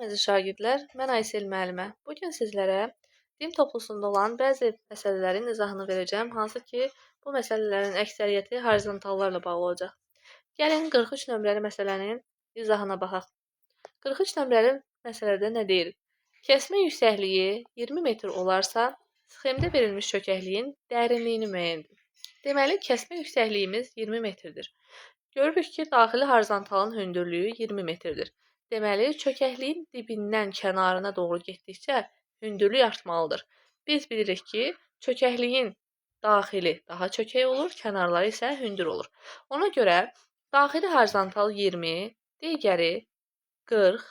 Salam əziz şagirdlər, mən Aysel müəllimə. Bugün sizlərə din toplusunda olan bəzi məsələlərin izahını verəcəm, hansı ki, bu məsələlərin əksəriyyəti horizontallarla bağlı olacaq. Gəlin 43 nömrəli məsələnin izahına baxaq. 43 nömrəli məsələdə nə deyir? Kəsmə yüksəkliyi 20 metr olarsa, sxemdə verilmiş çökəkliyin dərinliyini müəyyən edin. Deməli, kəsmə yüksəkliyimiz 20 metrdir. Görürük ki, daxili horizontalın hündürlüyü 20 metrdir. Deməli, çökəkliyin dibindən kənarına doğru getdikcə hündürlük artmalıdır. Biz bilirik ki, çökəkliyin daxili daha çökək olur, kənarları isə hündür olur. Ona görə daxili horizontal 20, digəri 40,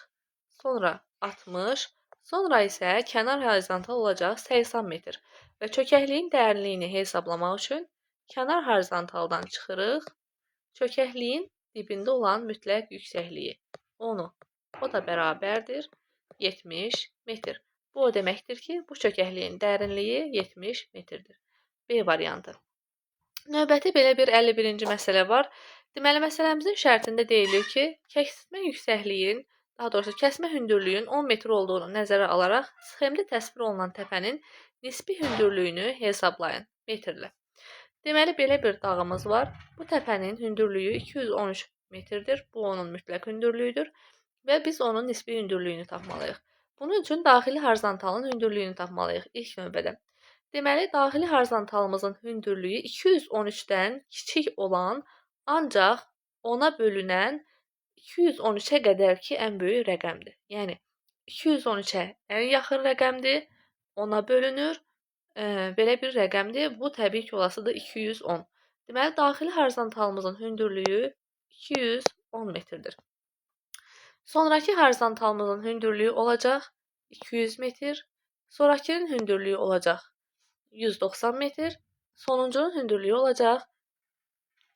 sonra 60, sonra isə kənar horizontal olacaq 80 metr. Və çökəkliyin dərinliyini hesablamaq üçün kənar horizontaldan çıxırıq. Çökəkliyin dibində olan mütləq yüksəkliyi 10-u. O da bərabərdir 70 metr. Bu o deməkdir ki, bu çökəkliyin dərinliyi 70 metrdir. B variantı. Növbəti belə bir 51-ci məsələ var. Deməli, məsələmizin şərtində deyilir ki, kəsmə yüksəkliyin, daha doğrusu kəsmə hündürlüyün 10 metr olduğunu nəzərə alaraq sxemdə təsvir olunan təpənin nisbi hündürlüyünü hesablayın metrlə. Deməli, belə bir dağımız var. Bu təpənin hündürlüyü 213 metrdir. Bu onun mütləq hündürlüyüdür və biz onun nisbi hündürlüyünü tapmalıyıq. Bunun üçün daxili horizontalın hündürlüyünü tapmalıyıq ilk növbədə. Deməli, daxili horizontalımızın hündürlüyü 213-dən kiçik olan, ancaq ona bölünən 213-ə qədər ki, ən böyük rəqəmdir. Yəni, 213-ə ən yaxın rəqəmdir, ona bölünür. Belə bir rəqəmdir. Bu təbii ki, olasıdır 210. Deməli, daxili horizontalımızın hündürlüyü 210 metrdir. Sonrakı horizontalımızın hündürlüyü olacaq 200 metr. Sonrakının hündürlüyü olacaq 190 metr. Sonuncunun hündürlüyü olacaq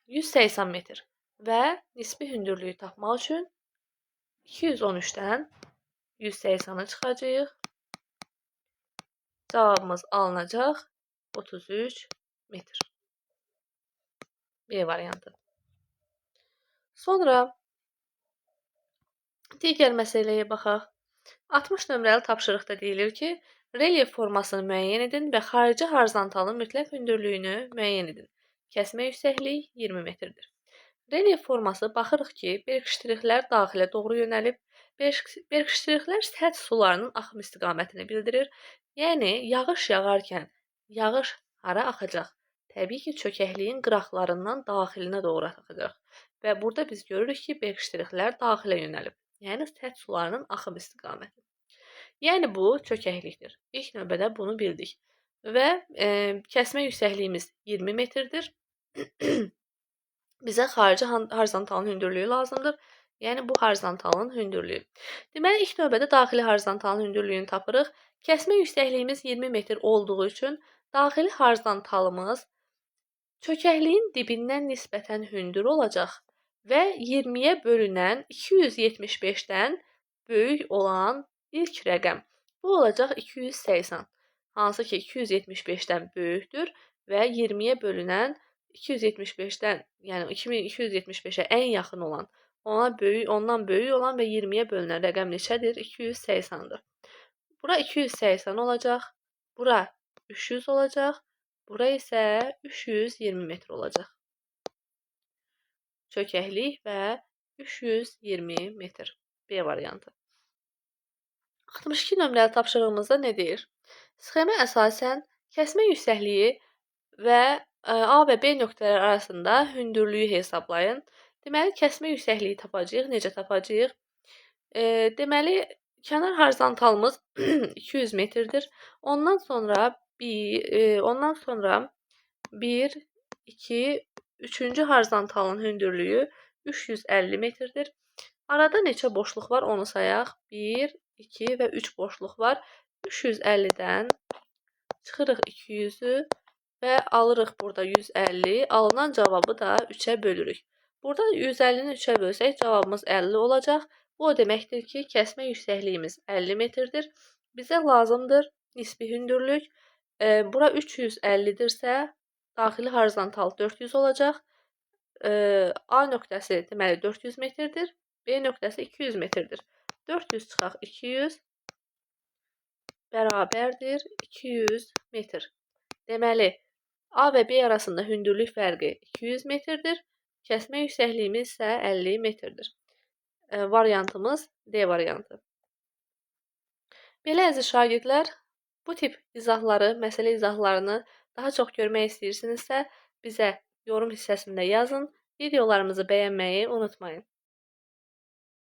180 metr. Və nisbi hündürlüyü tapmaq üçün 213-dən 180-i çıxacağıq. Cavabımız alınacaq 33 metr. B variantı. Sonra digər məsələyə baxaq. 60 nömrəli tapşırıqda deyilir ki, relyef formasını müəyyən edin və xarici horizontalın mütləq hündürlüyünü müəyyən edin. Kəsmə yüksəkliyi 20 metrdir. Relyef forması baxırıq ki, berkştrixlər daxilə doğru yönəlib. Berkştrixlər səth sularının axım istiqamətini bildirir. Yəni, yağış yağarkən yağış hara axacaq? Təbii ki, çökəkliyin qıraqlarından daxilinə doğru axacaq. Və burada biz görürük ki, berkştrixlər daxilə yönəlib. Yəni, səth sularının axım istiqaməti. Yəni, bu çökəklikdir. İlk növbədə bunu bildik. Və kəsmə yüksəkliyimiz 20 metrdir. Bizə xarici horizontalın hündürlüyü lazımdır. Yəni, bu horizontalın hündürlüyü. Deməli, ilk növbədə daxili horizontalın hündürlüyünü tapırıq. Kəsmə yüksəkliyimiz 20 metr olduğu üçün daxili horizontalımız çökəkliyin dibindən nisbətən hündür olacaq və 20-yə bölünən 275-dən böyük olan ilk rəqəm. Bu olacaq 280. Hansı ki, 275-dən böyükdür və 20-yə bölünən 275-dən, yəni 2275-ə ən yaxın olan, ondan böyük olan və 20-yə bölünən rəqəm neçədir? 280-dir. Bura 280 olacaq, bura 300 olacaq, bura isə 320 metr olacaq. Çökəklik və 320 metr. B variantı. 62 nömrəli tapşırığımızda nə deyir? Sxemə əsasən kəsmə yüksəkliyi və A və B nöqtələri arasında hündürlüyü hesablayın. Deməli, kəsmə yüksəkliyi tapacağıq. Necə tapacağıq? Deməli, kənar horizontalımız 200 metrdir. Ondan sonra 1, 2, 3-cü horizontalın hündürlüyü 350 metrdir. Arada neçə boşluq var onu sayaq. 1, 2 və 3 boşluq var. 350-dən çıxırıq 200-ü və alırıq burada 150. Alınan cavabı da 3-ə bölürük. Burada 150-ni 3-ə bölsək cavabımız 50 olacaq. Bu o deməkdir ki, kəsmə yüksəkliyimiz 50 metrdir. Bizə lazımdır nisbi hündürlük. Bura 350-dirsə, daxili horizontal 400 olacaq. A nöqtəsi deməli 400 metrdir. B nöqtəsi 200 metrdir. 400 çıxaq 200 bərabərdir 200 metr. Deməli, A və B arasında hündürlük fərqi 200 metrdir. Kəsmə yüksəkliyimiz isə 50 metrdir. Variantımız D variantı. Belə əziz şagirdlər, bu tip izahları, məsələ izahlarını daha çox görmək istəyirsinizsə, bizə yorum hissəsində yazın. Videolarımızı bəyənməyi unutmayın.